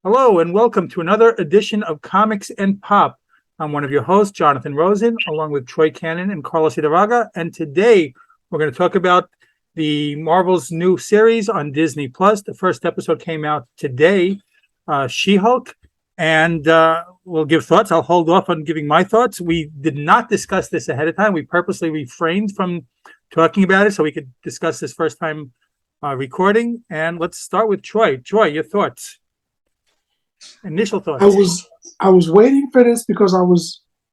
Hello and welcome to another edition of Comics and Pop. I'm one of your hosts, Jonathan Rosen, along with Troy Cannon and Carlos Idarraga. And today we're going to talk about the Marvel's new series on Disney Plus. The first episode came out today, She Hulk, and we'll give thoughts. I'll hold off on giving my thoughts. We did not discuss this ahead of time. We purposely refrained from talking about it so we could discuss this first time recording. And let's start with Troy. Troy, your thoughts. Initial I thoughts. was I was waiting for this because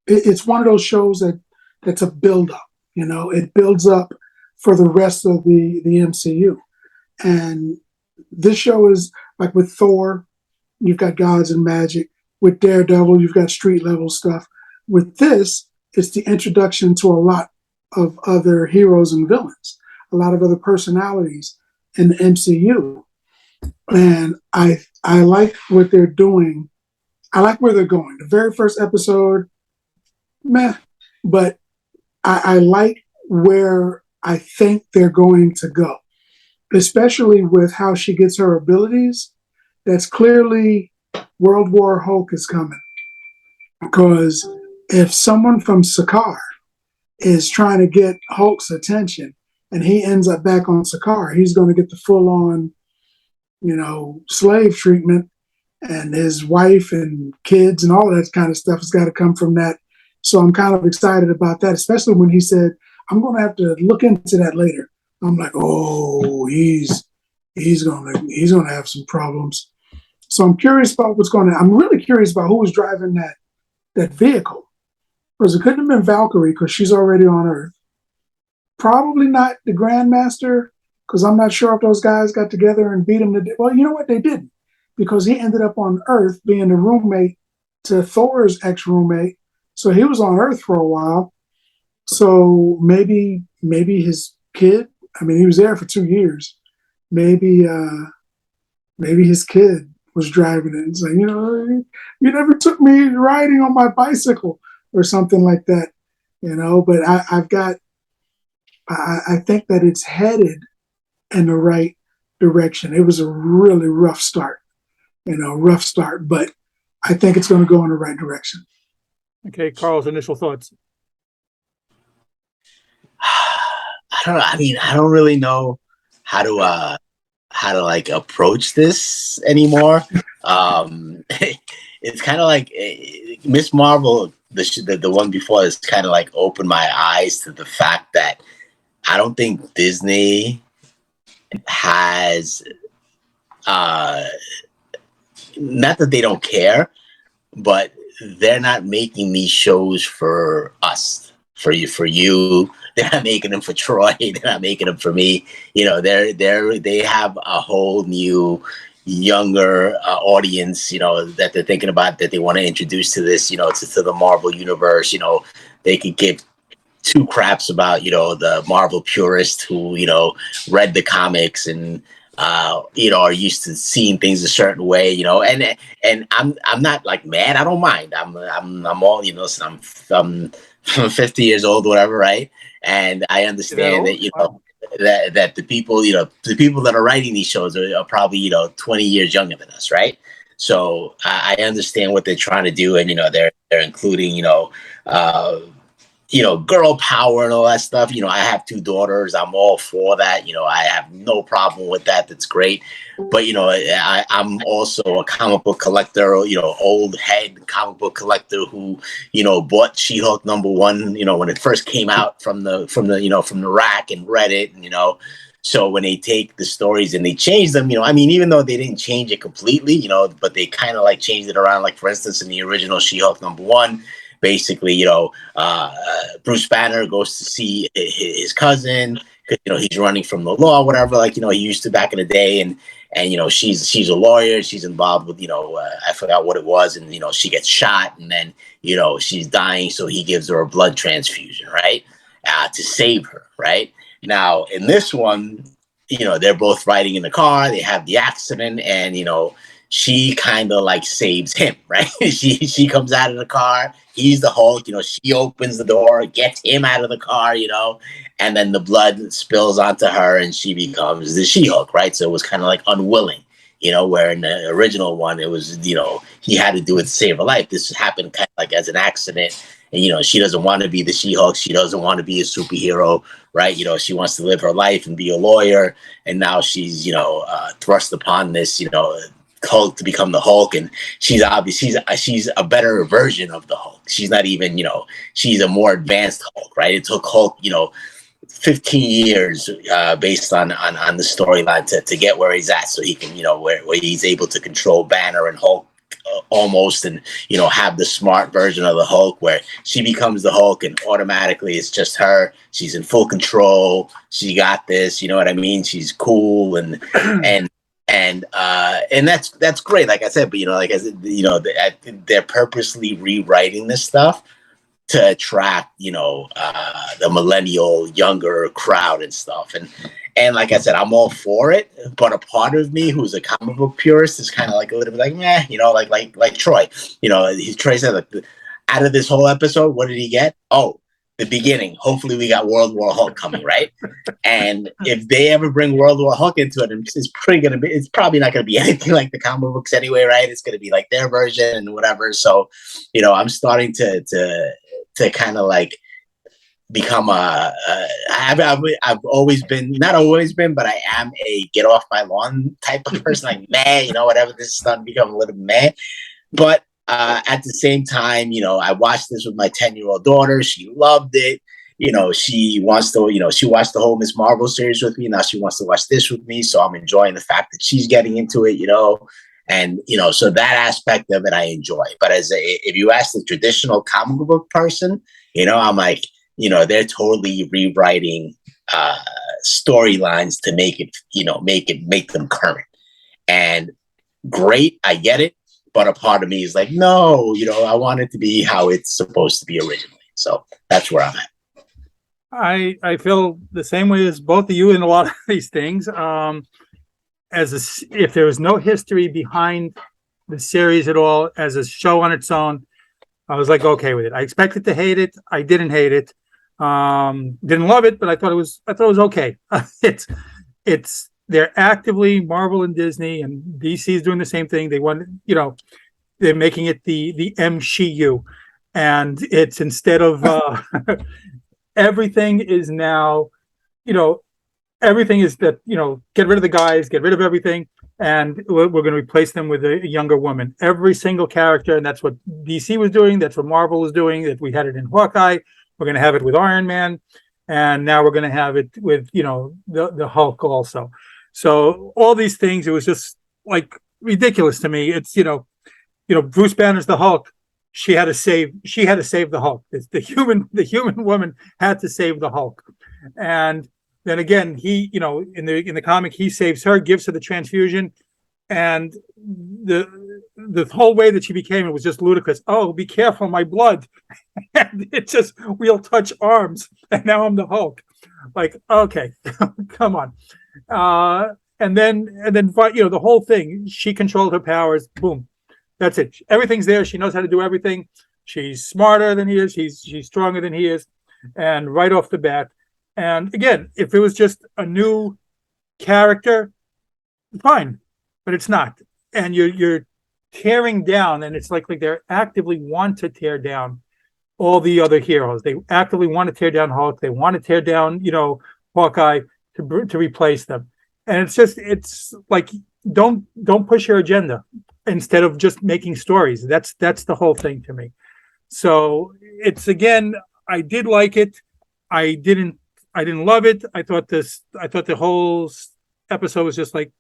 it's one of those shows that's a build up. It builds up for the rest of the MCU. And this show is like with Thor, you've got gods and magic. With Daredevil, you've got street level stuff. With this, it's the introduction to a lot of other heroes and villains, a lot of other personalities in the MCU. And I like what they're doing. I like where they're going. The very first episode, meh, but I like where I think they're going to go, especially with how she gets her abilities. That's clearly World War Hulk is coming. Because if someone from Sakaar is trying to get Hulk's attention and he ends up back on Sakaar, he's going to get the full on, slave treatment, and his wife and kids and all of that kind of stuff has got to come from that. So I'm kind of excited about that, especially when he said, I'm going to have to look into that later. I'm like, oh, he's going to have some problems. So I'm curious about what's going on. I'm really curious about who was driving that vehicle. Because it couldn't have been Valkyrie because she's already on Earth. Probably not the Grandmaster, because I'm not sure if those guys got together and beat him to death. Well, you know what? They didn't, because he ended up on Earth being the roommate to Thor's ex-roommate. So he was on Earth for a while. So maybe his kid, I mean, he was there for 2 years. Maybe his kid was driving it and saying, you never took me riding on my bicycle or something like that, But I think that it's headed in the right direction. It was a really rough start, but I think it's going to go in the right direction. Okay, Carl's initial thoughts. I don't know. I mean, I don't really know how to like approach this anymore. It's kind of like Miss Marvel, the one before, is kind of like opened my eyes to the fact that I don't think Disney has not that they don't care, but they're not making these shows for us, for you. They're not making them for Troy. They're not making them for me. They have a whole new younger audience, that they're thinking about, that they want to introduce to this, to the Marvel universe. They could give two craps about, the Marvel purist who, read the comics and, are used to seeing things a certain way, and I'm not like mad. I don't mind. I'm all, so I'm 50 years old, whatever. Right. And I understand that, that the people, the people that are writing these shows are probably, 20 years younger than us. Right. So I understand what they're trying to do. And, they're including, girl power and all that stuff. I have 2 daughters. I'm all for that. I have no problem with that. That's great. But, I'm also a comic book collector, old head comic book collector who, bought She-Hulk #1, when it first came out from the rack and read it. And, so when they take the stories and they change them, even though they didn't change it completely, but they kind of like changed it around. Like, for instance, in the original She-Hulk #1, basically, Bruce Banner goes to see his cousin because, he's running from the law, whatever, like, he used to back in the day. And she's a lawyer. She's involved with, I forgot what it was. And, she gets shot and then, she's dying. So he gives her a blood transfusion, right? To save her, right? Now, in this one, they're both riding in the car. They have the accident and, she kind of like saves him, right? she comes out of the car. He's the Hulk, she opens the door, gets him out of the car, and then the blood spills onto her and she becomes the She-Hulk, right? So it was kind of like unwilling, where in the original one, it was, he had to do it to save her life. This happened kind of like as an accident. And, she doesn't want to be the She-Hulk. She doesn't want to be a superhero, right? She wants to live her life and be a lawyer. And now she's, thrust upon this, Hulk to become the Hulk. And she's a better version of the Hulk. She's not even, she's a more advanced Hulk, right? It took Hulk, 15 years based on the storyline to get where he's at, so he can where he's able to control Banner and Hulk almost, and have the smart version of the Hulk where she becomes the Hulk and automatically it's just her. She's in full control. She got this. You know what I mean? She's cool and that's great. Like I said, but like I said, they're purposely rewriting this stuff to attract, the millennial younger crowd and stuff. And like I said, I'm all for it. But a part of me who's a comic book purist is kind of like a little bit like, meh, like Troy. Troy said, like, out of this whole episode, what did he get? Oh, the beginning. Hopefully we got World War Hulk coming, right? And if they ever bring World War Hulk into it, it's probably not going to be anything like the comic books anyway, right? It's going to be like their version and whatever. So, I'm starting to kind of like become I've always been, not always been, but I am a get off my lawn type of person. Like, meh, whatever, this is starting to become a little meh. But at the same time, I watched this with my 10-year-old daughter. She loved it. She wants to, she watched the whole Miss Marvel series with me. Now she wants to watch this with me. So I'm enjoying the fact that she's getting into it, and, so that aspect of it I enjoy. But if you ask the traditional comic book person, I'm like, they're totally rewriting storylines to make it, make them current. And great, I get it. But a part of me is like, no, I want it to be how it's supposed to be originally. So that's where I'm at. I feel the same way as both of you in a lot of these things. If there was no history behind the series at all as a show on its own, I was like, okay with it. I expected to hate it. I didn't hate it. Didn't love it, but I thought it was okay. They're actively, Marvel and Disney and DC is doing the same thing. They want, they're making it the MCU, and it's instead of everything is now, everything is that, get rid of the guys, get rid of everything, and we're going to replace them with a younger woman. Every single character, and that's what DC was doing. That's what Marvel was doing. That we had it in Hawkeye. We're going to have it with Iron Man, and now we're going to have it with the Hulk also. So all these things, it was just like ridiculous to me. It's Bruce Banner's the Hulk. She had to save the Hulk. It's the human woman had to save the Hulk, and then again, he, in the comic, he saves her, gives her the transfusion, and the whole way that she became, it was just ludicrous. Oh, be careful, my blood! And it's just, we'll touch arms, and now I'm the Hulk. Like, okay, come on. And then the whole thing, she controlled her powers. Boom, that's it. Everything's there. She knows how to do everything. She's smarter than he is. She's stronger than he is, and right off the bat. And again, if it was just a new character, fine, but it's not. And you're tearing down, and it's like they actively want to tear down all the other heroes. They actively want to tear down Hulk. They want to tear down, Hawkeye to replace them. And it's like, don't push your agenda instead of just making stories. That's the whole thing to me. So it's, again, I did like it. I didn't love it. I thought the whole episode was just like,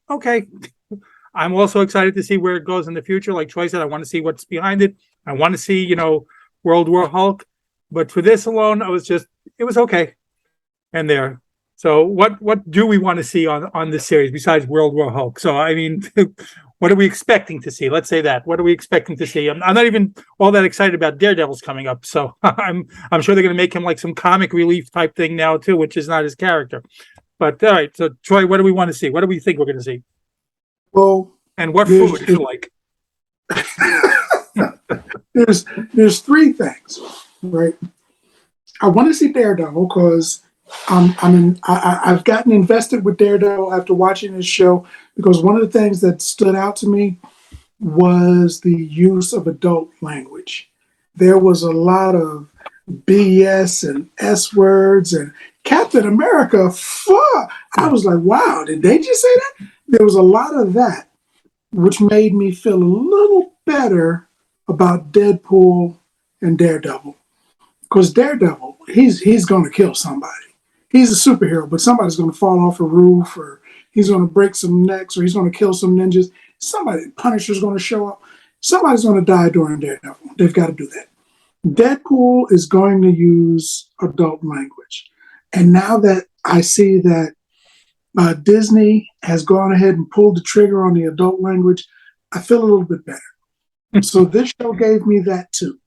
okay. I'm also excited to see where it goes in the future. Like Troy said, I want to see what's behind it. I want to see, World War Hulk. But for this alone, it was okay. And there. So what do we want to see on this series besides World War Hulk? So, I mean, what are we expecting to see? Let's say that. What are we expecting to see? I'm not even all that excited about Daredevil's coming up. So I'm sure they're going to make him like some comic relief type thing now too, which is not his character. But all right. So Troy, what do we want to see? What do we think we're going to see? Well, and what food do you like? There's three things, right? I want to see Daredevil because I've gotten invested with Daredevil after watching this show because one of the things that stood out to me was the use of adult language. There was a lot of BS and S words and Captain America, fuck. I was like, wow, did they just say that? There was a lot of that, which made me feel a little better about Deadpool and Daredevil. Because Daredevil, he's going to kill somebody. He's a superhero, but somebody's going to fall off a roof, or he's going to break some necks, or he's going to kill some ninjas. Somebody, Punisher's going to show up. Somebody's going to die during Daredevil. They've got to do that. Deadpool is going to use adult language. And now that I see that Disney has gone ahead and pulled the trigger on the adult language, I feel a little bit better. So this show gave me that too.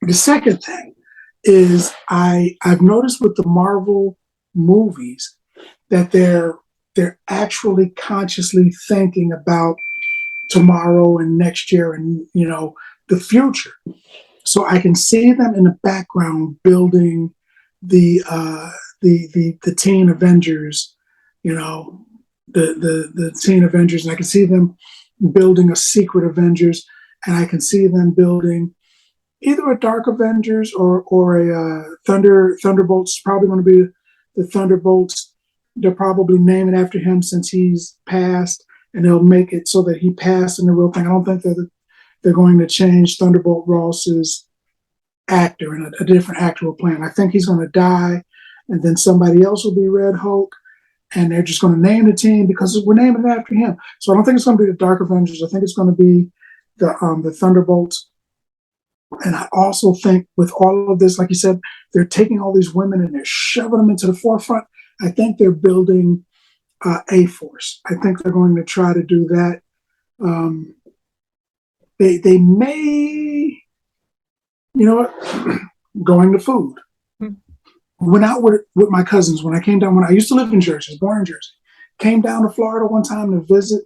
The second thing is I've noticed with the Marvel movies that they're actually consciously thinking about tomorrow and next year and the future. So I can see them in the background building the Teen Avengers, the Teen Avengers, and I can see them building a Secret Avengers, and I can see them building either a Dark Avengers or a Thunderbolts. Probably going to be the Thunderbolts. They'll probably name it after him since he's passed, and they'll make it so that he passed in the real thing. I don't think they're going to change Thunderbolt Ross's actor, and a different actor will play him. I think he's going to die, and then somebody else will be Red Hulk, and they're just going to name the team because we're naming it after him. So I don't think it's going to be the Dark Avengers. I think it's going to be the Thunderbolts. And I also think with all of this, like you said, they're taking all these women and they're shoving them into the forefront. I think they're building A-Force. I think they're going to try to do that. They may, going to food. Went out with my cousins when I used to live in Jersey, I was born in Jersey. Came down to Florida one time to visit,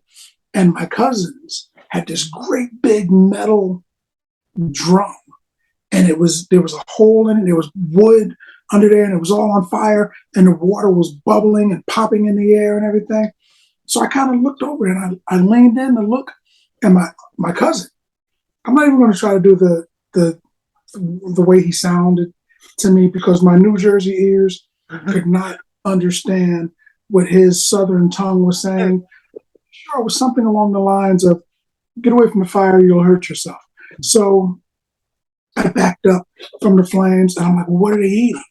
and my cousins had this great big metal drum, and there was a hole in it. There was wood under there, and it was all on fire, and the water was bubbling and popping in the air and everything. So I kind of looked over and I leaned in to look, and my cousin, I'm not even going to try to do the way he sounded to me because my New Jersey ears could not understand what his southern tongue was saying. Sure, it was something along the lines of, "Get away from the fire, you'll hurt yourself." So I backed up from the flames, and I'm like, well, "What are they eating?"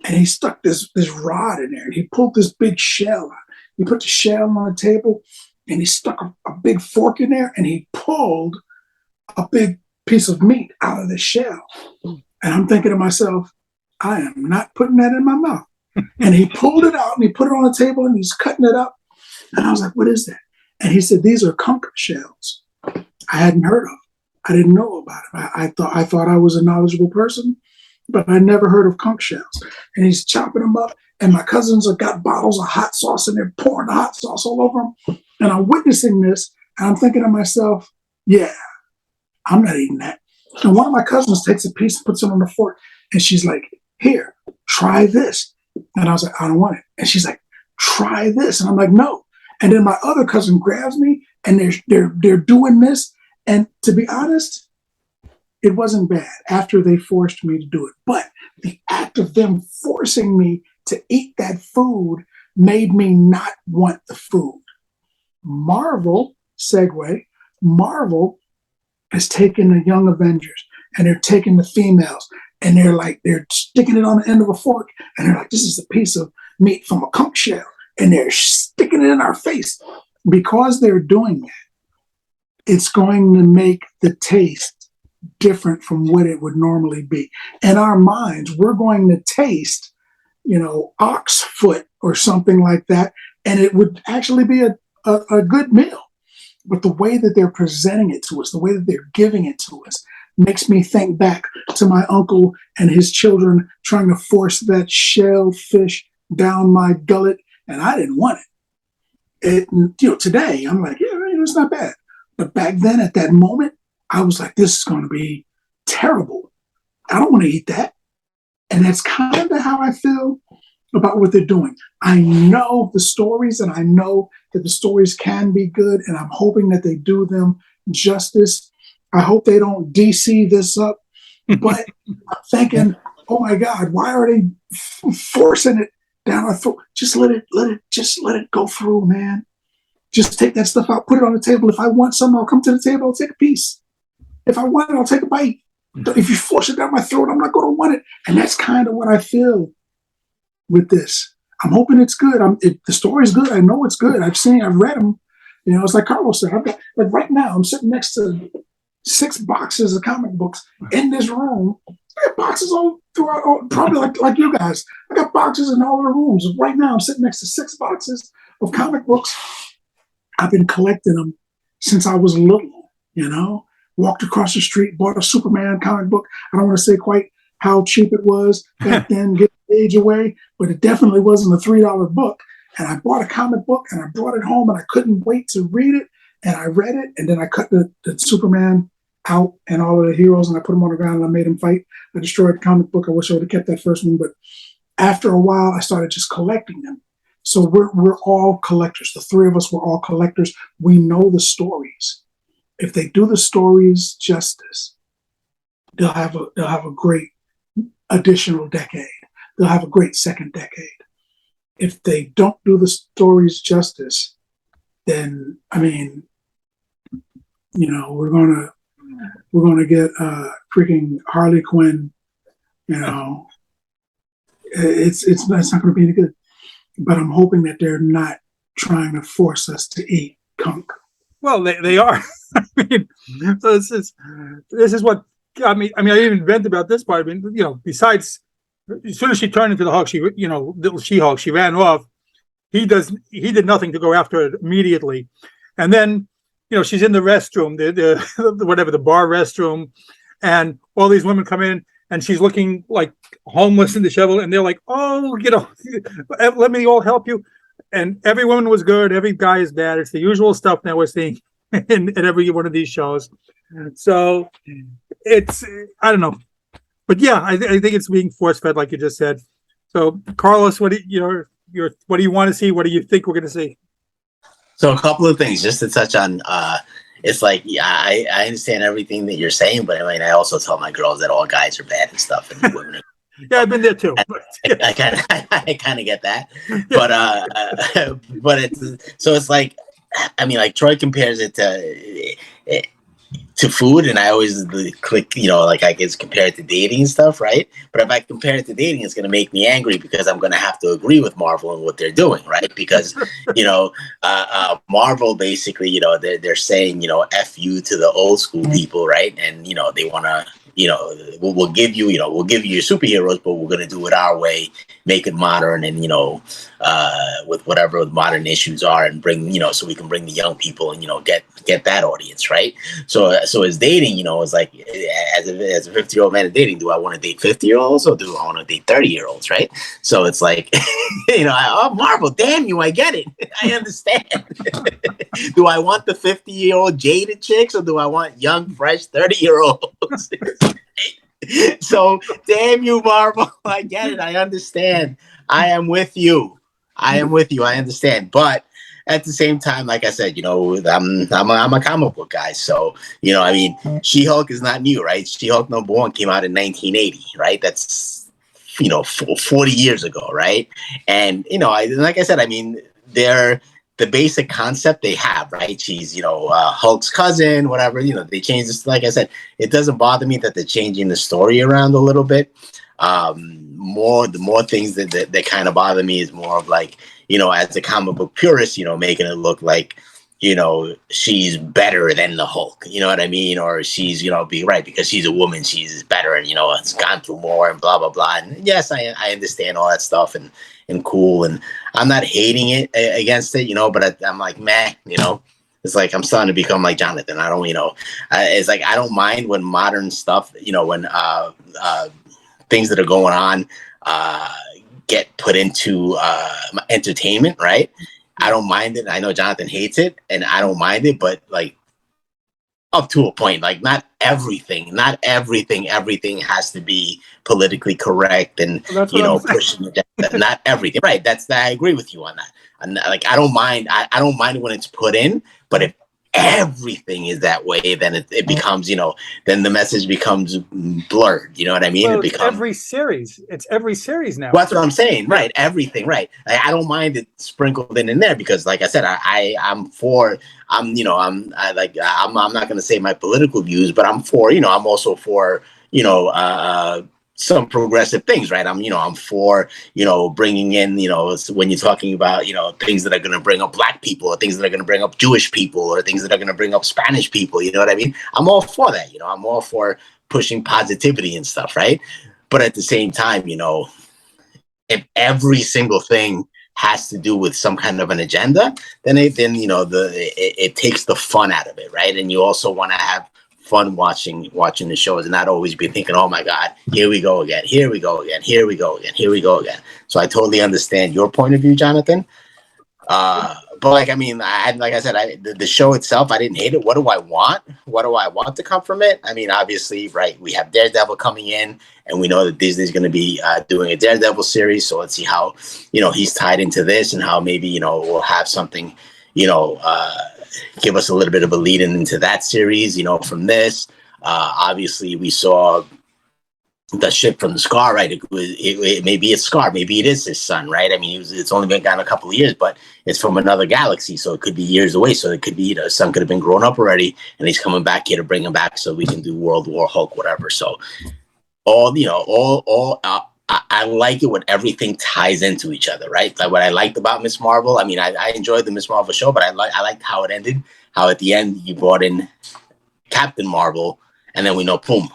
And he stuck this rod in there, and he pulled this big shell out. He put the shell on the table, and he stuck a big fork in there, and he pulled a big piece of meat out of the shell. And I'm thinking to myself, I am not putting that in my mouth. And he pulled it out, and he put it on the table, and he's cutting it up. And I was like, "What is that?" And he said, "These are conch shells." I hadn't heard of. I didn't know about it. I thought I was a knowledgeable person, but I never heard of conch shells. And he's chopping them up, and my cousins have got bottles of hot sauce, and they're pouring the hot sauce all over them. And I'm witnessing this, and I'm thinking to myself, yeah, I'm not eating that. And one of my cousins takes a piece and puts it on the fork, and she's like, "Here, try this." And I was like, "I don't want it." And she's like, "Try this." And I'm like, "No." And then my other cousin grabs me, and they're doing this. And to be honest, it wasn't bad after they forced me to do it. But the act of them forcing me to eat that food made me not want the food. Marvel has taken the Young Avengers, and they're taking the females, and they're sticking it on the end of a fork, and they're like, "This is a piece of meat from a conch shell," and they're sticking it in our face. Because they're doing that, it's going to make the taste different from what it would normally be. In our minds, we're going to taste, ox foot or something like that, and it would actually be a good meal. But the way that they're presenting it to us, the way that they're giving it to us, makes me think back to my uncle and his children trying to force that shellfish down my gullet, and I didn't want it. Today I'm like, yeah, it's not bad. But back then, at that moment, I was like, this is going to be terrible. I don't want to eat that. And that's kind of how I feel about what they're doing. I know the stories, and I know that the stories can be good, and I'm hoping that they do them justice. I hope they don't DC this up, but I'm thinking, oh my God, why are they forcing it down our throat? Just let it go through, man. Just take that stuff out, put it on the table. If I want some, I'll come to the table, I'll take a piece. If I want it, I'll take a bite. If you force it down my throat, I'm not going to want it. And that's kind of what I feel with this. I'm hoping it's good. The story's good. I know it's good. I've read them. You know, it's like Carlos said. I've got, like right now, I'm sitting next to 6 boxes of comic books in this room. I got boxes all throughout, probably like you guys. I got boxes in all the rooms. Right now, I'm sitting next to 6 boxes of comic books. I've been collecting them since I was little, you know. Walked across the street, bought a Superman comic book. I don't want to say quite how cheap it was back then, get the age away, but it definitely wasn't a $3 book. And I bought a comic book and I brought it home and I couldn't wait to read it. And I read it, and then I cut the Superman out and all of the heroes, and I put them on the ground and I made them fight. I destroyed the comic book. I wish I would have kept that first one, but after a while, I started just collecting them. So we're all collectors. The 3 of us were all collectors. We know the stories. If they do the stories justice, they'll have a great additional decade. They'll have a great second decade. If they don't do the stories justice, then I mean, you know, we're gonna get freaking Harley Quinn. You know, it's not gonna be any good. But I'm hoping that they're not trying to force us to eat Kunk. Well, they are. I mean, so this is what got me. I mean, I didn't even vent about this part. I mean, you know, besides, as soon as she turned into the Hulk, little She Hulk, she ran off. He did nothing to go after her immediately, and then, you know, she's in the restroom, the bar restroom, and all these women come in, and she's looking like homeless and disheveled, and they're like, "Oh, you know, let me all help you." And every woman was good, every guy is bad. It's the usual stuff that we're seeing in every one of these shows. So it's, I don't know, but yeah, I think it's being force fed, like you just said. So Carlos, what do you want to see? What do you think we're going to see? So a couple of things just to touch on. It's like, yeah, I understand everything that you're saying, but I mean, I also tell my girls that all guys are bad and stuff, and women are. Yeah, I've been there too. I kind of get that, but it's like, I mean, like Troy compares it to food, and I always click, you know, like I guess compare it to dating and stuff, right? But if I compare it to dating, it's going to make me angry because I'm going to have to agree with Marvel and what they're doing, right? Because, you know, Marvel basically, you know, they're saying, you know, F you to the old school people, right? And, you know, they want to, you know, we'll give you your superheroes, but we're going to do it our way, make it modern, and, you know, with whatever the modern issues are, and bring, you know, so we can bring the young people and, you know, get that audience, right? So as dating, you know, it's like, as a 50-year-old man dating, do I want to date 50-year-olds or do I want to date 30-year-olds, right? So it's like, you know, Marvel, damn you, I get it. I understand. Do I want the 50-year-old jaded chicks or do I want young, fresh 30-year-olds? So damn you, Marvel. I get it. I understand. I am with you. I understand. But at the same time, like I said, you know, I'm a comic book guy. So, you know, I mean, She-Hulk is not new, right? She-Hulk #1 came out in 1980, right? That's, you know, 40 years ago, right? And, you know, like I said, I mean, they're the basic concept they have, right? She's, you know, Hulk's cousin, whatever, you know, they changed this. Like I said, it doesn't bother me that they're changing the story around a little bit. The more things that kind of bother me is more of like, you know, as a comic book purist, you know, making it look like, you know, she's better than the Hulk, you know what I mean? Or she's, you know, because she's a woman, she's better and, you know, it's gone through more and blah, blah, blah. And yes, I understand all that stuff and cool. And I'm not hating it against it, you know, but I'm like, meh, you know, it's like, I'm starting to become like Jonathan. I don't, you know, it's like, I don't mind when modern stuff, you know, when things that are going on get put into entertainment, right? I don't mind it. I know Jonathan hates it and I don't mind it, but like, up to a point. Like not everything has to be politically correct and That's what I'm saying. pushing it. Not everything, right? I agree with you on that. And like I don't mind. I don't mind when it's put in, but if everything is that way, then it becomes, then the message becomes blurred. You know what I mean? Well, It it's becomes every series. It's every series now. Well, that's what I'm saying, right? Everything, right? I don't mind it sprinkled in there because, like I said, I'm for. I'm not going to say my political views, but I'm for. I'm also for. Some progressive things, right? I'm for. Bringing in. When you're talking about. Things that are going to bring up Black people, or things that are going to bring up Jewish people, or things that are going to bring up Spanish people. You know what I mean? I'm all for that. I'm all for pushing positivity and stuff, right? But at the same time, if every single thing has to do with some kind of an agenda, then it takes the fun out of it, right? And you also want to have fun watching the shows and not always be thinking, oh my God, here we go again, here we go again, here we go again, here we go again. So I totally understand your point of view, Jonathan. But like I said, the show itself, I didn't hate it. What do I want? What do I want to come from it? I mean, obviously, right? We have Daredevil coming in, and we know that Disney's going to be doing a Daredevil series. So let's see how he's tied into this, and how maybe we'll have something, give us a little bit of a lead into that series. From this, obviously, we saw the ship from the Scar, right? It maybe it's Scar, maybe it is his son, right? I mean, it's only been gone a couple of years, but it's from another galaxy, so it could be years away. So it could be his son could have been grown up already, and he's coming back here to bring him back so we can do World War Hulk, whatever. So I like it when everything ties into each other, right? Like what I liked about Miss Marvel. I mean, I enjoyed the Miss Marvel show, but I liked how it ended. How at the end you brought in Captain Marvel, and then we know, boom.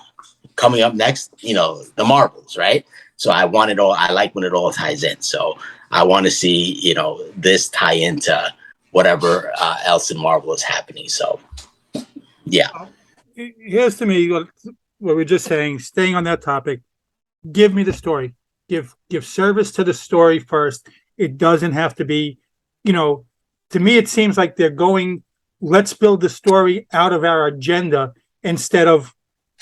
Coming up next, the Marvels, right? So I like when it all ties in. So I want to see, this tie into whatever else in Marvel is happening. So, yeah. Here's to me what we're just saying, staying on that topic, give me the story. Give service to the story first. It doesn't have to be, to me, it seems like they're going, let's build the story out of our agenda instead of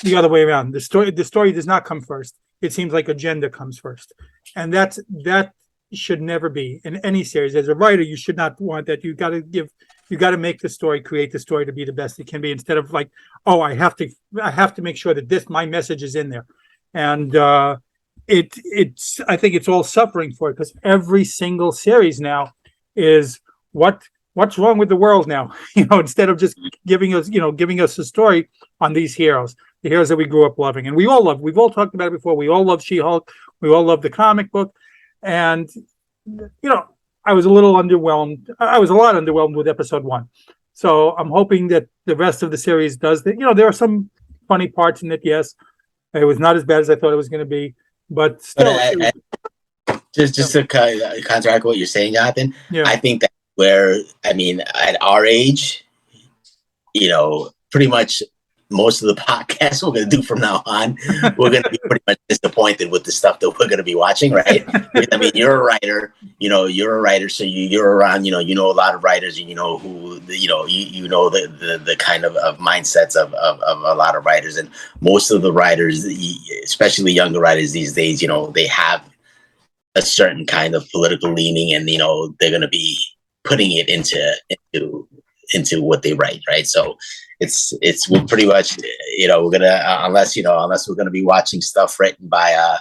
the other way around. The story does not come first. It seems like agenda comes first, and that should never be in any series. As a writer, you should not want that. You got to make the story, create the story to be the best it can be, instead of like, oh, I have to make sure that my message is in there, and it's I think it's all suffering for it, because every single series now is what's wrong with the world now, instead of just giving us a story on these heroes. The heroes that we grew up loving, and we've all talked about it before. We all love She-Hulk. We all love the comic book, and I was a little underwhelmed. I was a lot underwhelmed with episode 1. So I'm hoping that the rest of the series does that. There are some funny parts in it. Yes, it was not as bad as I thought it was going to be, but still. Just to counteract what you're saying, Jonathan. Yeah. I think that at our age, pretty much. Most of the podcasts we're going to do from now on, we're going to be pretty much disappointed with the stuff that we're going to be watching, right? I mean, you're a writer, so you're around, a lot of writers, and who, the kind of mindsets of a lot of writers, and most of the writers, especially younger writers these days, they have a certain kind of political leaning, and they're going to be putting it into what they write, right? So we're pretty much we're gonna unless we're gonna be watching stuff written by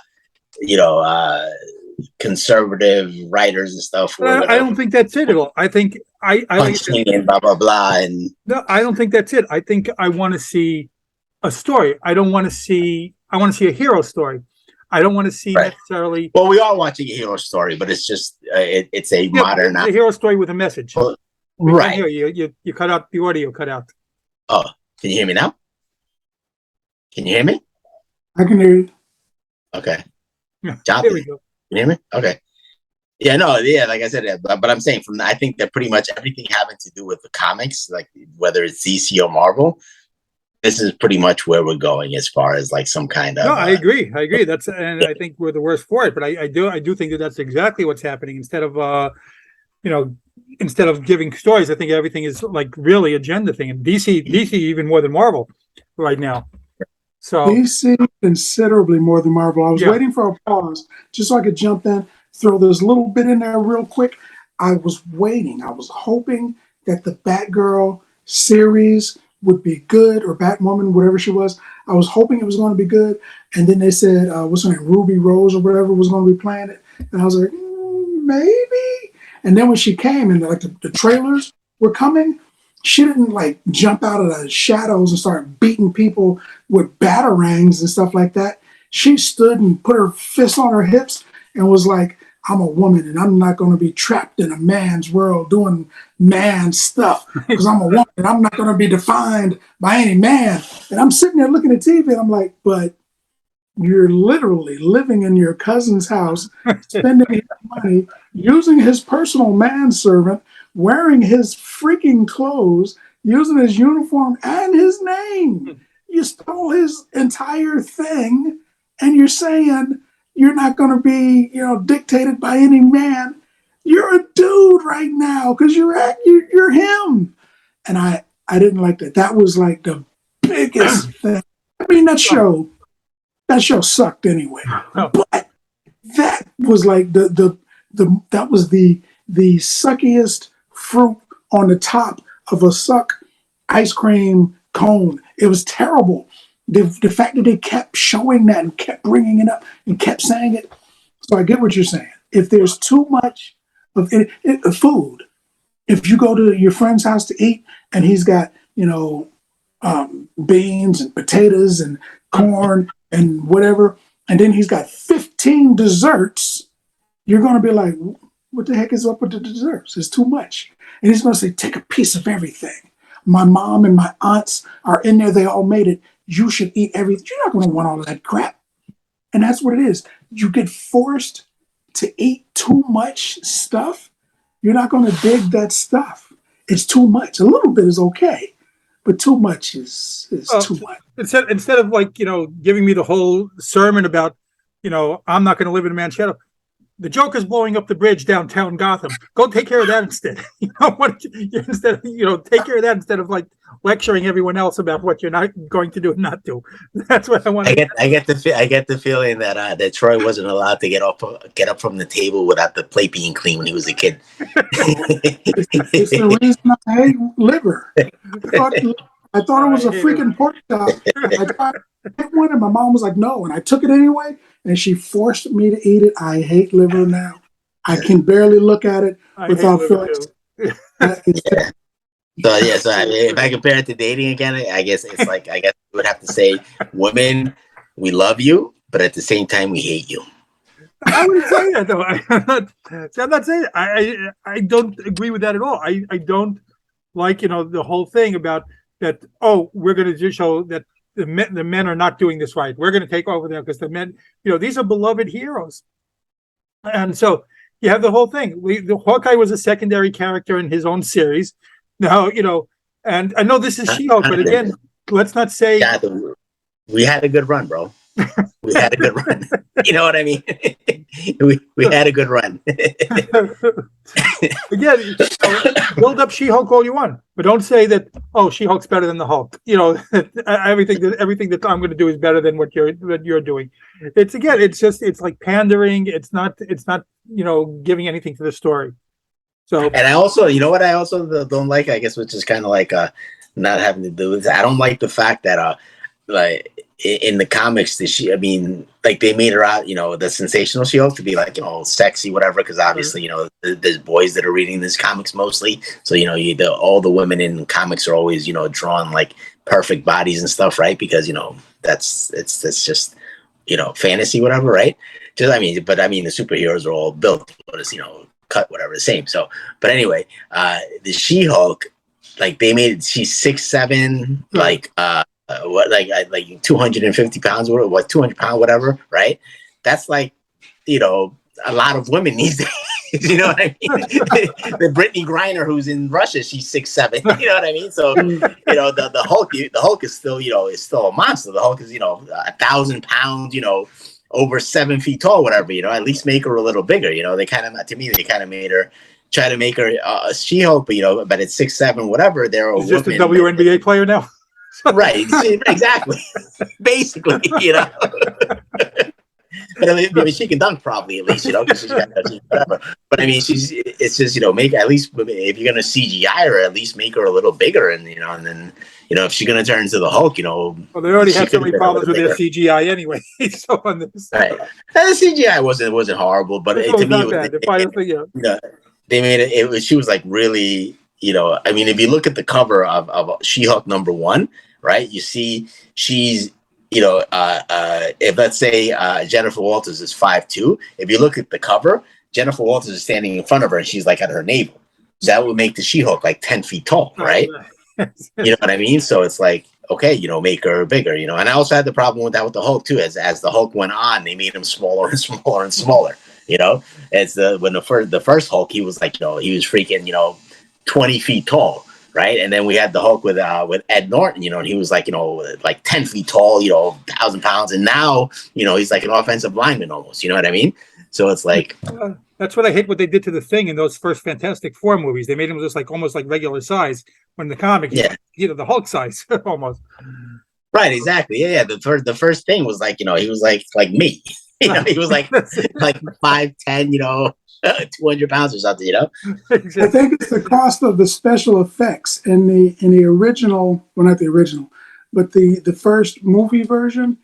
conservative writers and stuff. I don't think that's it at all. I think I and blah blah blah. And no, I don't think that's it. I think I want to see a story. I want to see a hero story. I don't want to see necessarily. Well, we are watching a hero story, but it's just it's a modern. It's a hero story with a message. Well, right. You cut out the audio. Cut out. Oh, can you hear me now? Can you hear me? I can hear you. Okay. There we go. Can you hear me? Okay. Yeah, no, yeah, like I said, but I'm saying I think that pretty much everything having to do with the comics, like whether it's DC or Marvel, this is pretty much where we're going as far as like some kind of. No, I agree. And I think we're the worst for it. But I do think that that's exactly what's happening. Instead of instead of giving stories, I think everything is like really agenda thing. And DC even more than Marvel right now. So DC considerably more than Marvel. I was waiting for a pause just so I could jump in, throw this little bit in there real quick. I was waiting. I was hoping that the Batgirl series would be good, or Batwoman, whatever she was. I was hoping it was going to be good. And then they said, what's her name, Ruby Rose or whatever was going to be playing it. And I was like, maybe. And then when she came and like the trailers were coming, she didn't like jump out of the shadows and start beating people with batarangs and stuff like that. She stood and put her fists on her hips and was like, I'm a woman and I'm not going to be trapped in a man's world doing man stuff because I'm a woman and I'm not going to be defined by any man. And I'm sitting there looking at TV and I'm like, but you're literally living in your cousin's house, spending his money, using his personal manservant, wearing his freaking clothes, using his uniform and his name. You stole his entire thing, and you're saying you're not going to be, dictated by any man. You're a dude right now because you're him. And I didn't like that. That was like the biggest thing. I mean, that show sucked anyway. But that was like that was the suckiest fruit on the top of a suck ice cream cone. It was terrible. The fact that they kept showing that and kept bringing it up and kept saying it. So I get what you're saying. If there's too much of food, if you go to your friend's house to eat and he's got, beans and potatoes and corn and whatever, and then he's got 15 desserts, you're going to be like, what the heck is up with the desserts? It's too much. And he's going to say, take a piece of everything. My mom and my aunts are in there. They all made it. You should eat everything. You're not going to want all of that crap. And that's what it is. You get forced to eat too much stuff. You're not going to dig that stuff. It's too much. A little bit is okay, but too much is too much. Instead of like, giving me the whole sermon about, I'm not going to live in a man's shadow. The Joker's blowing up the bridge downtown Gotham. Go take care of that instead. Take care of that instead of like lecturing everyone else about what you're not going to do and not do. That's what I want. I get the feeling that that Troy wasn't allowed to get up from the table without the plate being clean when he was a kid. It's the reason I hate liver. I thought it was a freaking pork chop. I tried one, and my mom was like, "No," and I took it anyway. And she forced me to eat it. I hate liver now. I can barely look at it without feeling. So if I compare it to dating again, I guess you would have to say, women, we love you, but at the same time, we hate you. I wouldn't say that though. I'm not saying I don't agree with that at all. I don't like the whole thing about that. Oh, we're going to just show that the men are not doing this right. We're going to take over there because the men, these are beloved heroes. And so you have the whole thing. The Hawkeye was a secondary character in his own series. Now, and I know this is She-Hulk, but again, let's not say... Yeah, we had a good run, bro. We had a good run. You know what I mean? we had a good run. Again, build up She-Hulk all you want, but don't say that. Oh, She-Hulk's better than the Hulk. Everything that I'm going to do is better than what you're doing. It's like pandering. It's not giving anything to the story. So, and I also, what I also don't like, I guess, which is kind of like not having to do with. I don't like the fact that like in the comics, they made her out, the Sensational She Hulk to be like, sexy, whatever, because obviously, there's boys that are reading these comics mostly. So, all the women in comics are always, drawn like perfect bodies and stuff, right? Because, that's just, fantasy, whatever, right? But the superheroes are all built, but it's, cut, whatever, the same. So, but anyway, the She Hulk, like they made, she's 6'7", like 250 pounds, or 200 pounds, whatever, right? That's like, a lot of women these days. You know what I mean? The Brittany Griner who's in Russia, she's 6'7". You know what I mean? So, the Hulk is still, is still a monster. The Hulk is, 1,000 pounds, over 7 feet tall, whatever, at least make her a little bigger. They kind of, to me, they kind of made her try to make her a She-Hulk, but but it's 6'7", whatever. They're a She's just a woman. WNBA player now. Right, exactly. Basically, But I mean, she can dunk probably at least, because she's got whatever. But I mean, it's just make at least if you're gonna CGI her, at least make her a little bigger, and and then if she's gonna turn into the Hulk, well, they already have so many problems with bigger. their CGI anyway. So on this, right, and the CGI wasn't horrible, but to me, they made it. It was she was like really, I mean, if you look at the cover of She-Hulk #1, right, you see she's. If let's say Jennifer Walters is 5'2", if you look at the cover, Jennifer Walters is standing in front of her and she's like at her navel. So that would make the She-Hulk like 10 feet tall, right? You know what I mean? So it's like, okay, make her bigger, And I also had the problem with that with the Hulk too. As the Hulk went on, they made him smaller and smaller and smaller. It's when the first Hulk, he was like, he was freaking, 20 feet tall. Right, and then we had the Hulk with Ed Norton, and he was like, like 10 feet tall, 1,000 pounds, and now, he's like an offensive lineman almost. You know what I mean? So it's like that's what I hate. What they did to the Thing in those first Fantastic Four movies, they made him just like almost like regular size. When the comic, the Hulk size almost. Right, exactly. Yeah. The first Thing was like, he was like me. He was like 5'10", 200 pounds or something, Exactly. I think it's the cost of the special effects in the original, well, not the original, but the first movie version.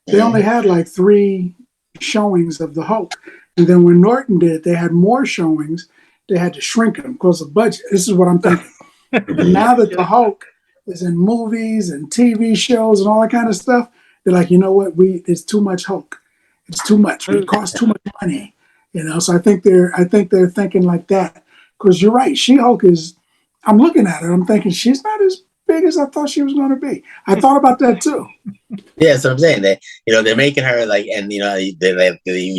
They only had like 3 showings of the Hulk, and then when Norton did, they had more showings. They had to shrink them because of budget. This is what I'm thinking. Now that the Hulk is in movies and TV shows and all that kind of stuff, they're like, you know what? It's too much Hulk. It's too much. It costs too much money. So I think they're thinking like that, because you're right. She-Hulk is. I'm looking at her. I'm thinking she's not as big as I thought she was going to be. I thought about that too. Yeah, so I'm saying that they're making her like, and you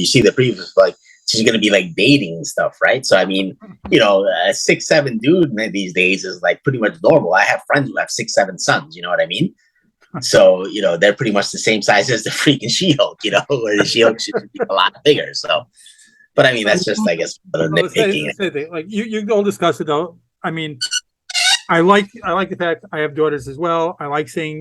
see the previews like she's going to be like dating and stuff, right? So I mean, a 6'7" dude these days is like pretty much normal. I have friends who have 6'7" sons. You know what I mean? So they're pretty much the same size as the freaking She-Hulk. Where the She-Hulk should be a lot bigger. So. But I mean, that's just, I guess, nitpicking. Like you all discussed it though. I mean, I like the fact I have daughters as well. I like seeing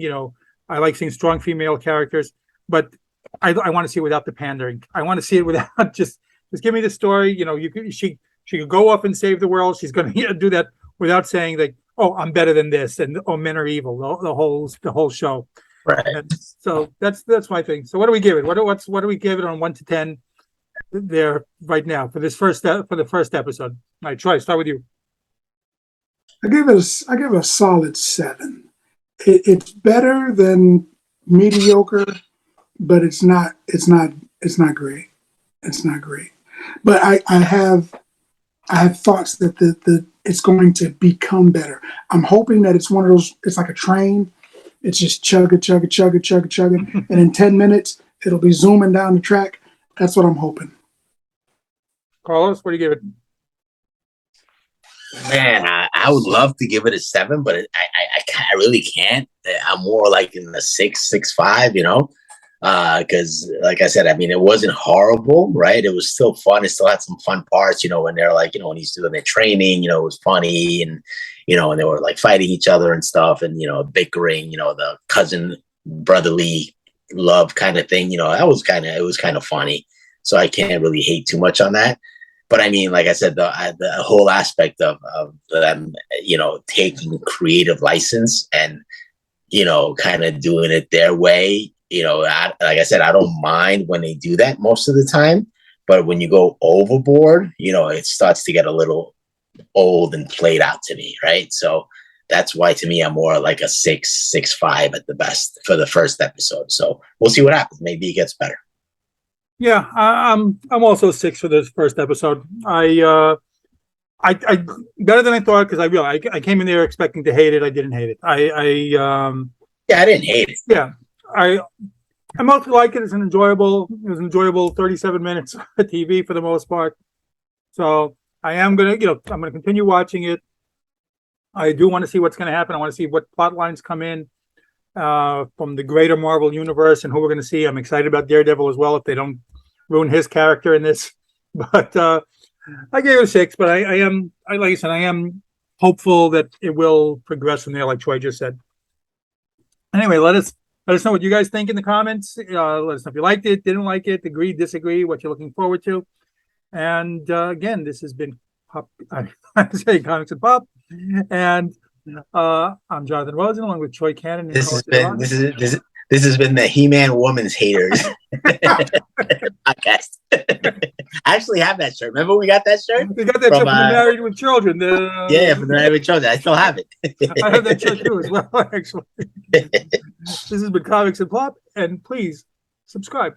strong female characters, but I want to see it without the pandering. I want to see it without just give me the story. She could go off and save the world. She's going to do that without saying like, oh, I'm better than this, and men are evil. The whole show. Right. And so that's my thing. So what do we give it? What do we give it on 1 to 10? There right now for the first episode. All right, Troy, start with you. I give it a solid 7. It's better than mediocre, but it's not great. It's not great. But I have thoughts that it's going to become better. I'm hoping that it's one of those. It's like a train. It's just chugging, and in 10 minutes it'll be zooming down the track. That's what I'm hoping. Carlos, what do you give it? Man, I would love to give it a 7, but I really can't. I'm more like in the 6.5, because like I said, I mean, it wasn't horrible, right? It was still fun. It still had some fun parts, when they're like, when he's doing their training, it was funny, and and they were like fighting each other and stuff, and bickering, the cousin brotherly love kind of thing, it was kind of funny. So I can't really hate too much on that. But I mean, like I said, the whole aspect of them, taking creative license and, kind of doing it their way, like I said, I don't mind when they do that most of the time. But when you go overboard, it starts to get a little old and played out to me, right? So that's why, to me, I'm more like a 6.5 at the best for the first episode. So we'll see what happens. Maybe it gets better. Yeah, I'm also 6 for this first episode. I better than I thought, because I realized I came in there expecting to hate it. I didn't hate it. I didn't hate it. Yeah, I mostly like it. It was enjoyable 37 minutes of TV for the most part. So I am gonna I'm gonna continue watching it. I do want to see what's going to happen. I want to see what plot lines come in from the greater Marvel universe and who we're going to see. I'm excited about Daredevil as well, if they don't ruin his character in this. But I gave it a 6, but I am, like I said, I am hopeful that it will progress from there, like Troy just said. Anyway, let us know what you guys think in the comments. Let us know if you liked it, didn't like it, agree, disagree, what you're looking forward to. And again, this has been Pop. I say Comics and Pop, and I'm Jonathan Rosen, along with Troy Cannon. And This has been the He-Man Woman's Haters podcast. I actually have that shirt. Remember we got that shirt? We got that shirt from the Married with Children. Yeah, from the Married with Children. I still have it. I have that shirt too as well, actually. This has been Comics and Pop, and please subscribe.